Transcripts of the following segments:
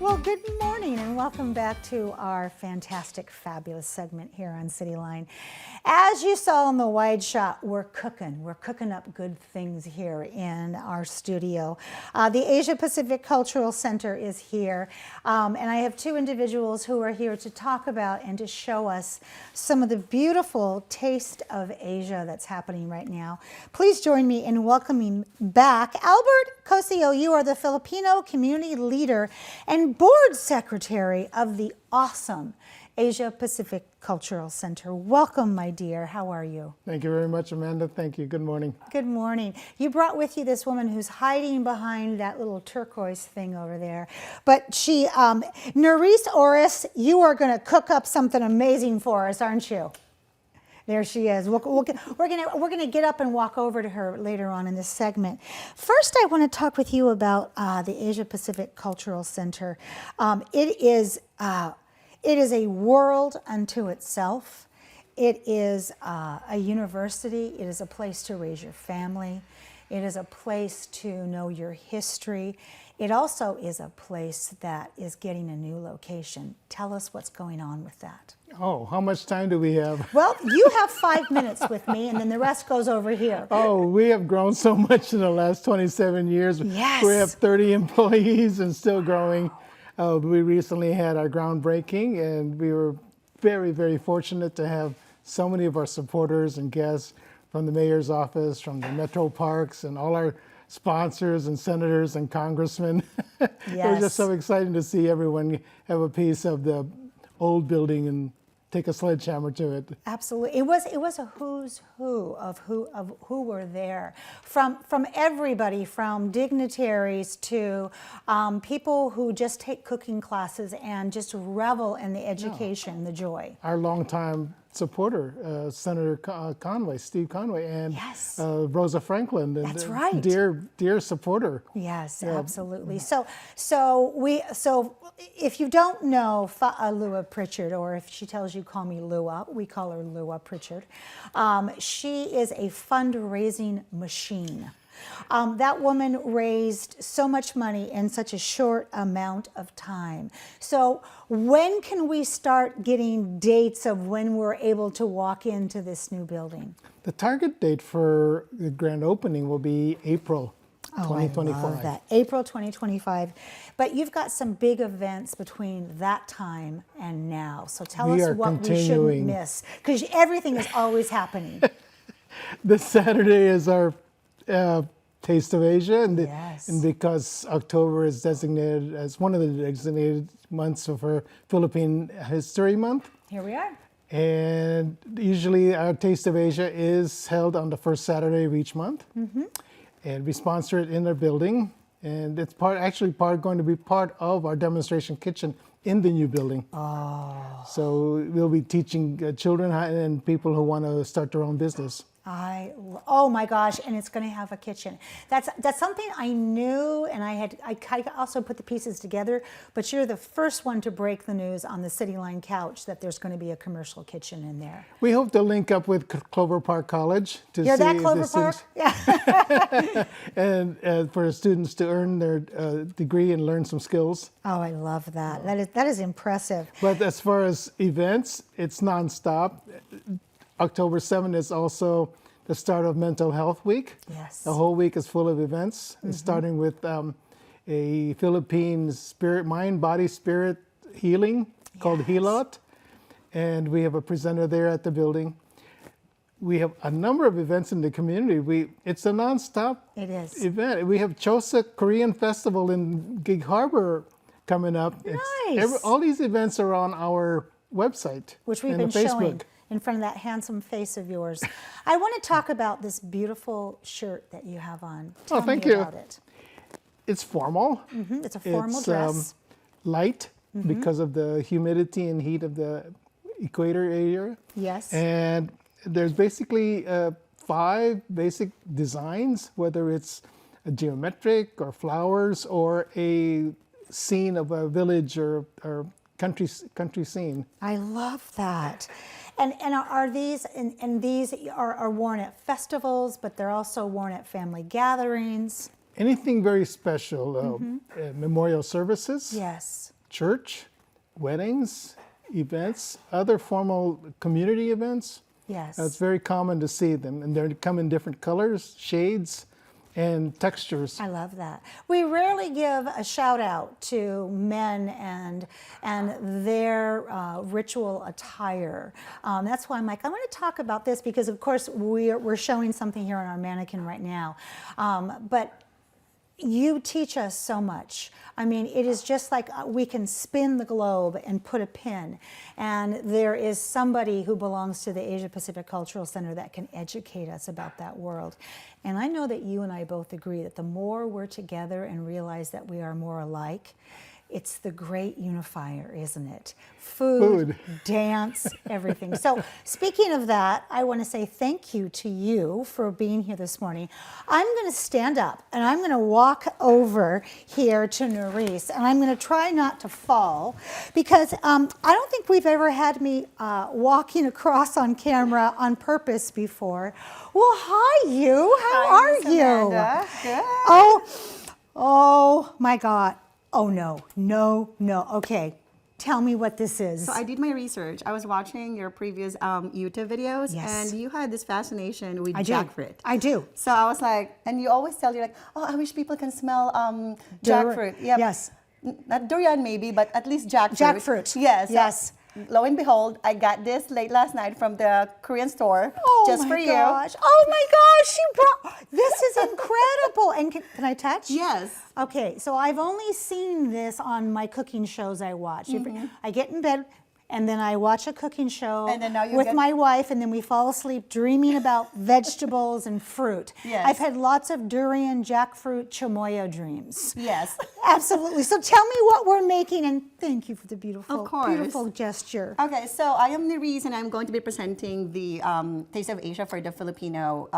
Well, good morning and welcome back to our fantastic, fabulous segment here on Cityline. As you saw in the wide shot, we're cooking up good things here in our studio. The Asia Pacific Cultural Center is here, and I have two individuals who are here to talk about and to show us some of the beautiful taste of Asia that's happening right now. Please join me in welcoming back Albert Cosio. You are the Filipino community leader and board secretary of the awesome Asia Pacific Cultural Center. Welcome, my dear. How are you? Thank you very much, Amanda. Thank you. Good morning. Good morning. You brought with you this woman who's hiding behind that little turquoise thing over there. But she, Nerys Oris, you are going to cook up something amazing for us, aren't you? There she is. We're gonna get up and walk over to her later on in this segment. First, I want to talk with you about the Asia Pacific Cultural Center. It is a world unto itself. It is a university. It is a place to raise your family. It is a place to know your history. It also is a place that is getting a new location. Tell us what's going on with that. Oh, how much time do we have? Well, you have 5 minutes with me, and then the rest goes over here. Oh, we have grown so much in the last 27 years. Yes. We have 30 employees and still growing. We recently had our groundbreaking, and we were very, very fortunate to have so many of our supporters and guests from the mayor's office, from the Metro Parks, and all our sponsors and senators and congressmen. Yes. It was just so exciting to see everyone have a piece of the old building and take a sledgehammer to it. Absolutely, it was a who's who of who were there, from everybody, from dignitaries to people who just take cooking classes and just revel in the education, the joy. Our longtime supporter, Senator Conway, Steve Conway, and yes. Rosa Franklin. And, that's right. Dear supporter. Yes, absolutely. So if you don't know Lua Pritchard, or if she tells you call me Lua, we call her Lua Pritchard. She is a fundraising machine. That woman raised so much money in such a short amount of time. So when can we start getting dates of when we're able to walk into this new building? The target date for the grand opening will be April 2025. I love that. April 2025. But you've got some big events between that time and now. So tell us what we shouldn't miss, because everything is always happening. This Saturday is our Taste of Asia, and, yes. And because October is designated as one of the designated months of our Philippine History Month. Here we are. And usually our Taste of Asia is held on the first Saturday of each month. Mm-hmm. And we sponsor it in our building. And it's going to be part of our demonstration kitchen in the new building. Oh. So we'll be teaching children and people who want to start their own business. Oh my gosh, and it's going to have a kitchen. That's something I knew, and I also put the pieces together, but you're the first one to break the news on the Cityline couch that there's going to be a commercial kitchen in there. We hope to link up with Clover Park College to You're see that Clover Park? Yeah. and for students to earn their degree and learn some skills. Oh, I love that. That is impressive. But as far as events, it's nonstop. October 7th is also the start of Mental Health Week. Yes. The whole week is full of events, mm-hmm. starting with a Philippine mind, body, spirit healing called Hilot. And we have a presenter there at the building. We have a number of events in the community. It's a nonstop event. We have Chosa Korean Festival in Gig Harbor coming up. Nice. All these events are on our website, which we've been showing in front of that handsome face of yours. I want to talk about this beautiful shirt that you have on. Tell me about it. It's formal. Mm-hmm. It's a formal dress. Light mm-hmm. because of the humidity and heat of the equator area. Yes. And there's basically 5 basic designs, whether it's a geometric or flowers or a scene of a village or country scene. I love that. And are these are worn at festivals, but they're also worn at family gatherings? Anything very special, memorial services. Yes. church, weddings, events, other formal community events. Yes. It's very common to see them, and they come in different colors, shades, and textures. I love that. We rarely give a shout out to men and their ritual attire. That's why I'm like, I want to talk about this because, of course, we're showing something here on our mannequin right now. But you teach us so much. I mean, it is just like we can spin the globe and put a pin, and there is somebody who belongs to the Asia Pacific Cultural Center that can educate us about that world. And I know that you and I both agree that the more we're together and realize that we are more alike, it's the great unifier, isn't it? Food, dance, everything. So speaking of that, I want to say thank you to you for being here this morning. I'm going to stand up and I'm going to walk over here to Nerys, and I'm going to try not to fall because I don't think we've ever had me walking across on camera on purpose before. Well, hi, you. How are you? Amanda. Good. Oh my God. Oh, no. Okay, tell me what this is. So I did my research. I was watching your previous YouTube videos, Yes. and you had this fascination with I do. jackfruit. I do. So I was like, and you always tell, you're like, oh, I wish people can smell jackfruit. Yep. Yes. Not durian maybe, but at least jackfruit. Jackfruit. Yes. Yes. Lo and behold, I got this late last night from the Korean store just for you. Oh my gosh, you brought, this is incredible. And can I touch? Yes. Okay, so I've only seen this on my cooking shows I watch. I get in bed and then I watch a cooking show And then now you with get- my wife, and then we fall asleep dreaming about vegetables and fruit. Yes. I've had lots of durian, jackfruit, chamoy dreams. Yes. Absolutely. So tell me what we're making, and thank you for the beautiful, Of course. beautiful gesture. Okay, so I am Nerys, and I'm going to be presenting the Taste of Asia for the Filipino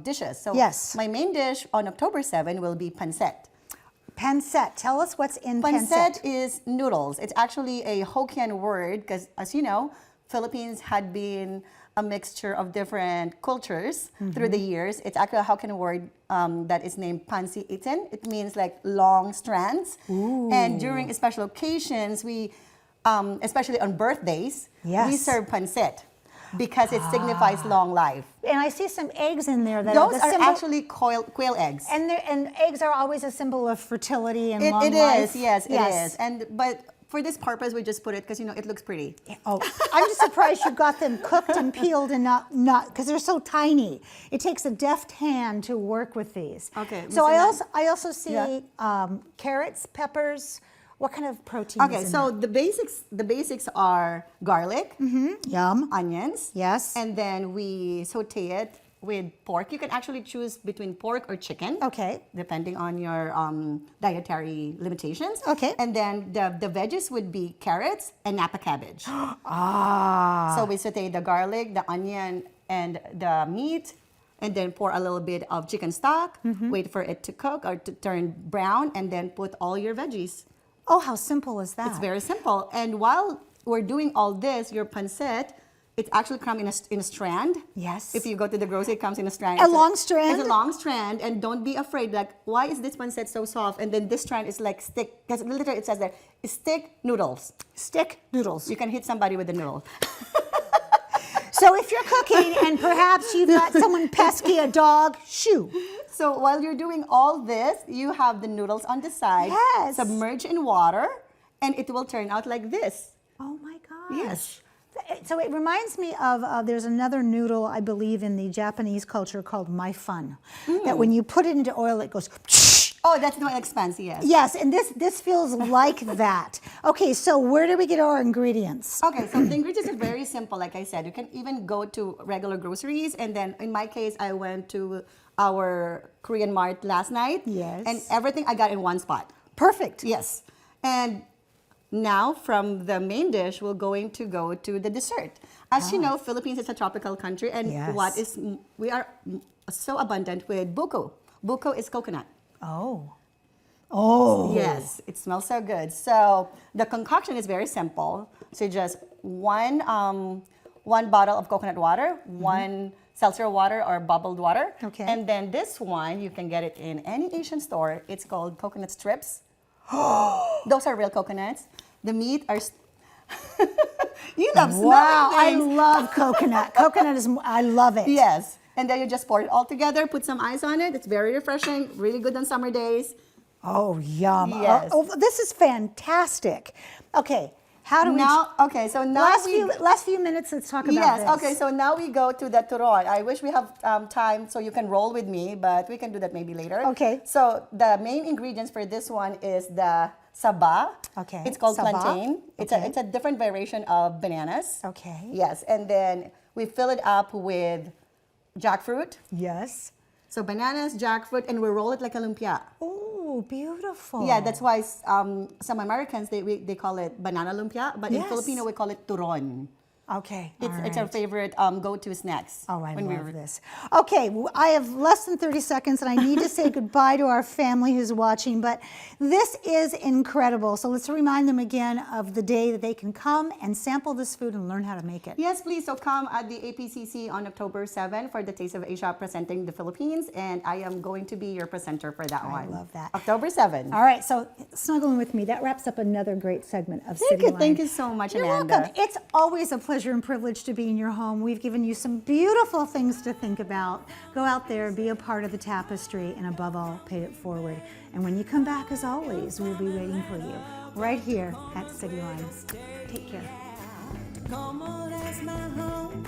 dishes. So Yes. my main dish on October 7 will be pancit. Pancit. Tell us what's in Pancit pancit. is noodles. It's actually a Hokkien word because, as you know, Philippines had been a mixture of different cultures through the years. It's actually a Hokkien word that is named pansi itin. It means like long strands. And during special occasions, we, especially on birthdays, we Yes. serve pancit because it signifies long life. And I see some eggs in there that Those are the are symbol, actually quail eggs. and eggs are always a symbol of fertility and It long is, life. yes, it is. But for this purpose, we just put it because, you know, it looks pretty. Oh, I'm just surprised you got them cooked and peeled and not because they're so tiny. It takes a deft hand to work with these. Okay, So Ms. I also see Yeah. carrots, peppers. What kind of protein? Okay, is in so the basics are garlic, there? Yum. onions, Yes. and then we saute it with pork. You can actually choose between pork or chicken. Okay. Depending on your dietary limitations. Okay. And then the veggies would be carrots and napa cabbage. Ah. So we saute the garlic, the onion, and the meat, and then pour a little bit of chicken stock, wait for it to cook or to turn brown, and then put all your veggies. Oh, how simple is that? It's very simple. And while we're doing all this, your pancit, it actually comes in a strand. Yes. If you go to the grocery, it comes in a strand. A long strand? It's a long strand, and don't be afraid. Like, why is this pancit so soft? And then this strand is like stick, because literally it says there, stick noodles. Stick noodles. You can hit somebody with a noodle. So if you're cooking and perhaps you've got someone pesky, a dog, shoo. So while you're doing all this, you have the noodles on the side, Yes. submerged in water, and it will turn out like this. Oh my gosh. Yes. So it reminds me of, there's another noodle, I believe, in the Japanese culture called my fun. That when you put it into oil, it goes, Oh, that's no expense, yes. yes, and this feels like that. Okay, so where do we get our ingredients? Okay, so the ingredients are very simple. Like I said, you can even go to regular groceries. And then in my case, I went to our Korean mart last night. Yes. And everything I got in one spot. Perfect. Yes. And now from the main dish, we're going to go to the dessert. As you know, Philippines is a tropical country. And Yes. we are so abundant with buko. Buko is coconut. Oh. Oh. Yes, it smells so good. So the concoction is very simple. So just one bottle of coconut water, one seltzer water or bubbled water. Okay. And then this one, you can get it in any Asian store. It's called coconut strips. Those are real coconuts. The meat are. You love smelling Wow, I things. love coconut. Coconut is, I love it. Yes. And then you just pour it all together, put some ice on it. It's very refreshing, really good on summer days. Oh, yum. Yes. Oh, this is fantastic. Okay, how do we... So now last few minutes, let's talk about Yes, this. okay, so now we go to the turon. I wish we have time so you can roll with me, but we can do that maybe later. Okay. So the main ingredients for this one is the saba. Okay, It's called saba. plantain. Okay. It's a different variation of bananas. Okay. Yes, and then we fill it up with jackfruit. Yes. So bananas, jackfruit, and we roll it like a lumpia. Oh, beautiful. Yeah, that's why some Americans, they call it banana lumpia, but in Yes. Filipino we call it turon. Okay. It's our favorite go-to snacks. Oh, I when love this. Okay, I have less than 30 seconds and I need to say goodbye to our family who's watching, but this is incredible. So let's remind them again of the day that they can come and sample this food and learn how to make it. Yes, please. So come at the APCC on October 7 for the Taste of Asia presenting the Philippines, and I am going to be your presenter for that one. I love that. October 7. All right, so snuggling with me, that wraps up another great segment of Cityline. Thank you so much, You're Amanda. welcome. It's always a pleasure and privilege to be in your home. We've given you some beautiful things to think about. Go out there, be a part of the tapestry, and above all, pay it forward. And when you come back, as always, we'll be waiting for you right here at Cityline. Take care. Tacoma, that's my home.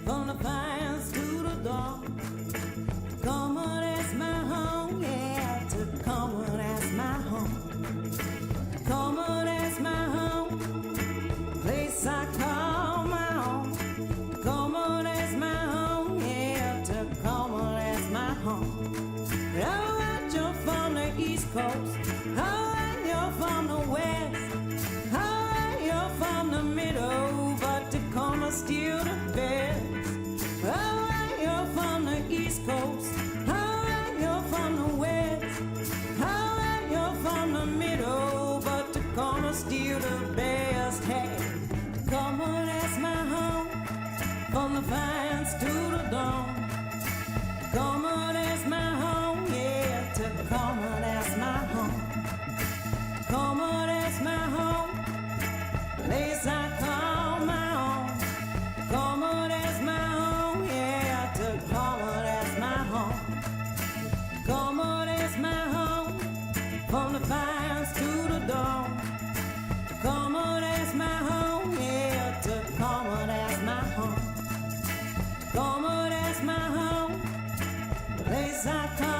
From the pines to the dawn. Tacoma, that's my home. Yeah, Tacoma, that's my home. Tacoma, that's my home. Place I call my own. Tacoma, that's my home. Yeah, Tacoma, that's my home. All right, you're from the East Coast. All right, you're from the West. All right, you're from the middle, but Tacoma still the best. All right, you're from the East Coast. All right, you're from the West. All right, you're from the middle, but Tacoma still the best. Hey, Tacoma, that's my home. From the pines to the dawn. Tacoma, that's my home. Yeah, Tacoma, that's my home. Tacoma, that's my home. Place I call my own. Tacoma, that's my home. Yeah, Tacoma, that's my home. Tacoma, that's my home. From the pines to the dawn. Tacoma, that's my home. Yeah, Tacoma, that's my home. Tacoma, that's my home. Place I call